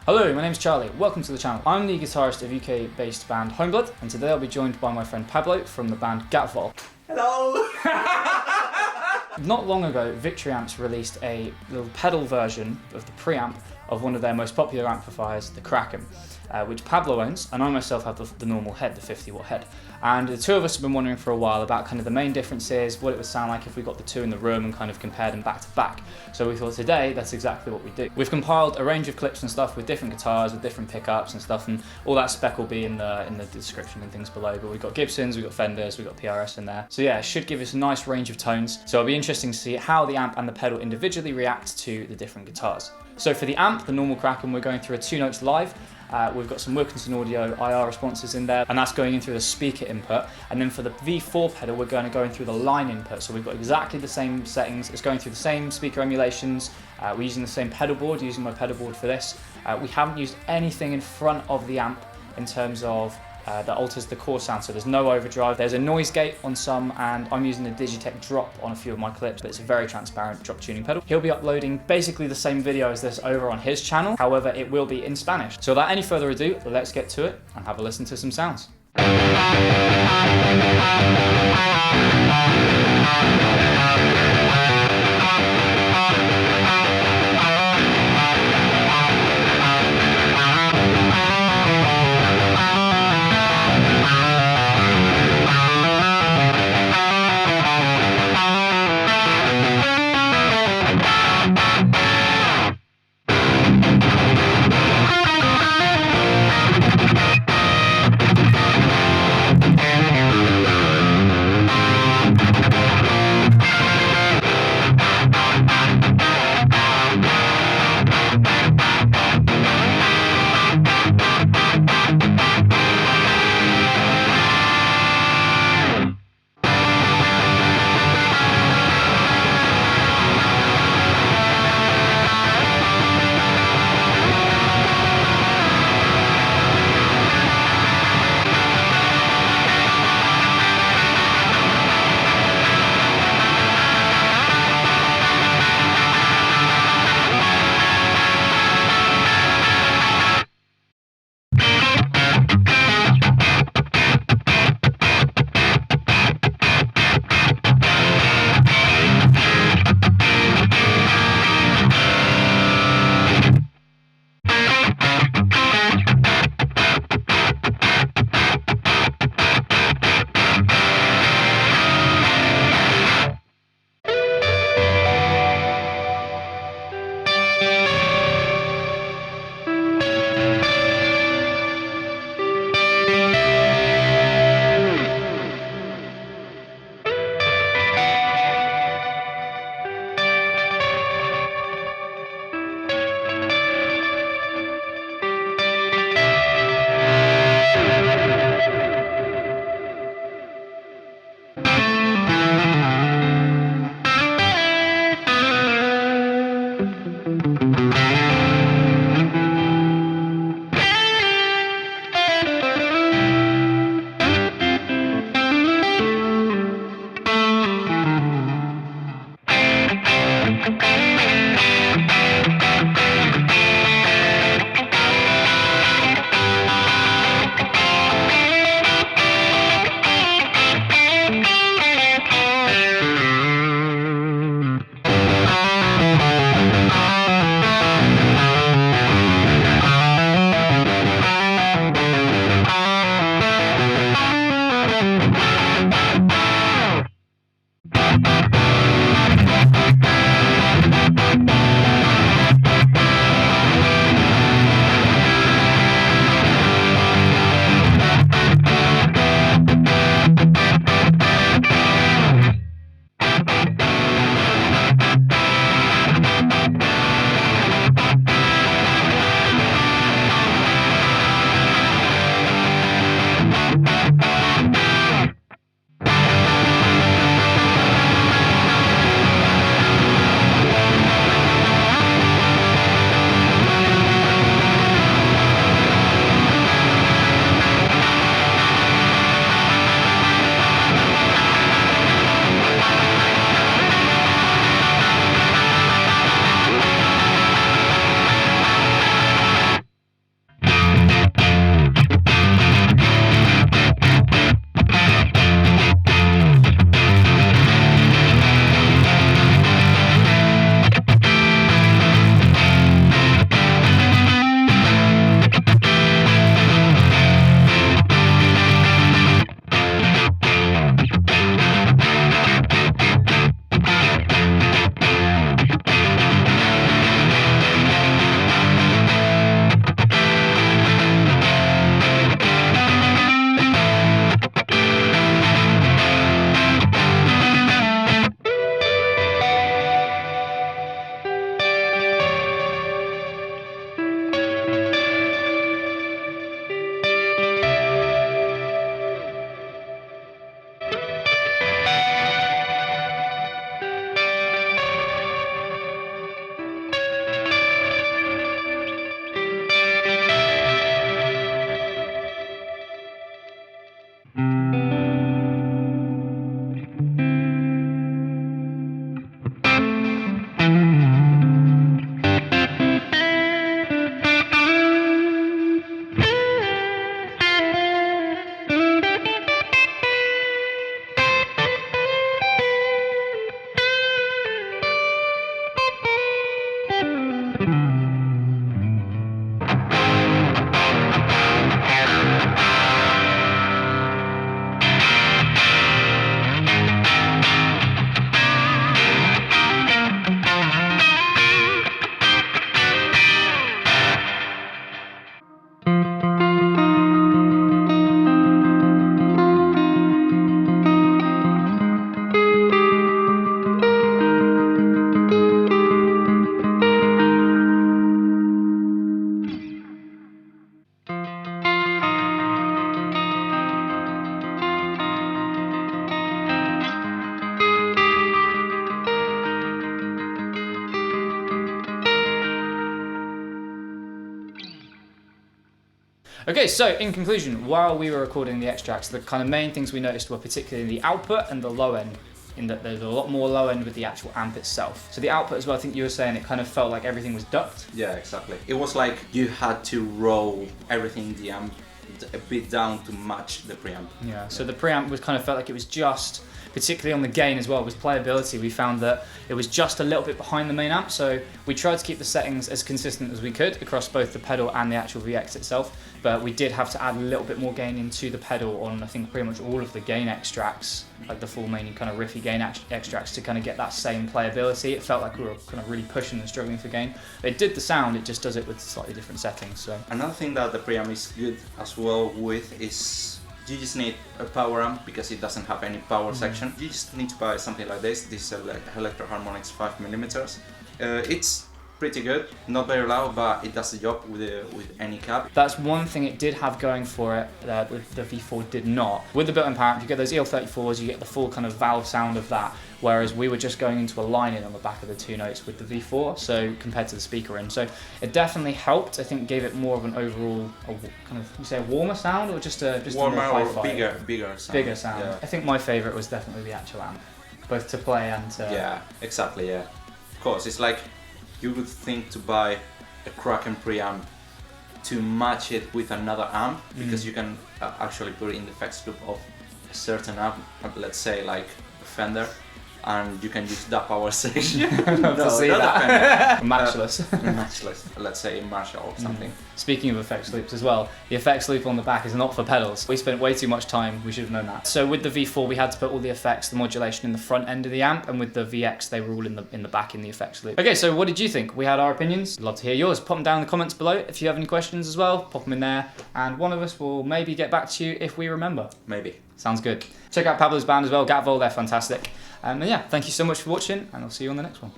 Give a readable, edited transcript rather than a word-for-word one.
Hello, my name's Charlie. Welcome to the channel. I'm the guitarist of UK-based band Homeblood, and today I'll be joined by my friend Pablo from the band Gatvol. Hello! Not long ago, Victory Amps released a little pedal version of the preamp of one of their most popular amplifiers, the Kraken, which Pablo owns, and I myself have the normal head, the 50-watt head. And the two of us have been wondering for a while about kind of the main differences, what it would sound like if we got the two in the room and kind of compared them back to back. So we thought today, that's exactly what we do. We've compiled a range of clips and stuff with different guitars, with different pickups and stuff, and all that spec will be in the description and things below. But we've got Gibsons, we've got Fenders, we've got PRS in there. So yeah, it should give us a nice range of tones. So it'll be interesting to see how the amp and the pedal individually react to the different guitars. So for the amp, the normal Kraken, we're going through a 2 notes live. We've got some Wilkinson Audio IR responses in there, and that's going in through the speaker input. And then for the V4 pedal, we're going to go in through the line input. So we've got exactly the same settings. It's going through the same speaker emulations. We're using the same pedal board, using my pedal board for this. We haven't used anything in front of the amp in terms of that alters the core sound, so there's no overdrive. There's a noise gate on some, and I'm using the Digitech drop on a few of my clips, but it's a very transparent drop tuning pedal. He'll be uploading basically the same video as this over on his channel, however it will be in Spanish. So without any further ado, let's get to it and have a listen to some sounds. Okay, so in conclusion, while we were recording the extracts, the kind of main things we noticed were particularly the output and the low end, in that there's a lot more low end with the actual amp itself. So the output as well, I think you were saying it kind of felt like everything was ducked. Yeah, exactly. It was like you had to roll everything in the amp a bit down to match the preamp. Yeah, so the preamp was kind of felt like it was just, particularly on the gain as well, with playability, we found that it was just a little bit behind the main amp, so we tried to keep the settings as consistent as we could across both the pedal and the actual VX itself, but we did have to add a little bit more gain into the pedal on, I think, pretty much all of the gain extracts, like the full main kind of riffy gain extracts, to kind of get that same playability. It felt like we were kind of really pushing and struggling for gain. It did the sound, it just does it with slightly different settings. So another thing that the preamp is good as well with is you just need a power amp because it doesn't have any power section. You just need to buy something like this. This is Electro Harmonix 5mm. It's pretty good, not very loud, but it does the job with any cab. That's one thing it did have going for it that the V4 did not. With the built-in power amp, you get those EL34s, you get the full kind of valve sound of that, whereas we were just going into a line-in on the back of the two notes with the V4, so compared to the speaker in. So it definitely helped. I think gave it more of an overall, kind of, you say a warmer sound, or just a warmer more or bigger sound. Bigger sound. Yeah. I think my favourite was definitely the actual amp, both to play and to... Yeah, exactly, yeah. Of course, it's like you would think to buy a Kraken preamp to match it with another amp, because you can actually put it in the effects loop of a certain amp, let's say like a Fender, and you can use that power section. Matchless. Matchless, let's say Marshall or something. Speaking of effects loops as well, the effects loop on the back is not for pedals. We spent way too much time, we should have known that. So with the V4 we had to put all the effects, the modulation in the front end of the amp, and with the VX they were all in the back in the effects loop. Okay, so what did you think? We had our opinions. I'd love to hear yours. Pop them down in the comments below. If you have any questions as well, pop them in there, and one of us will maybe get back to you if we remember. Maybe. Sounds good. Check out Pablo's band as well, Gatvol, they're fantastic. And yeah, thank you so much for watching, and I'll see you on the next one.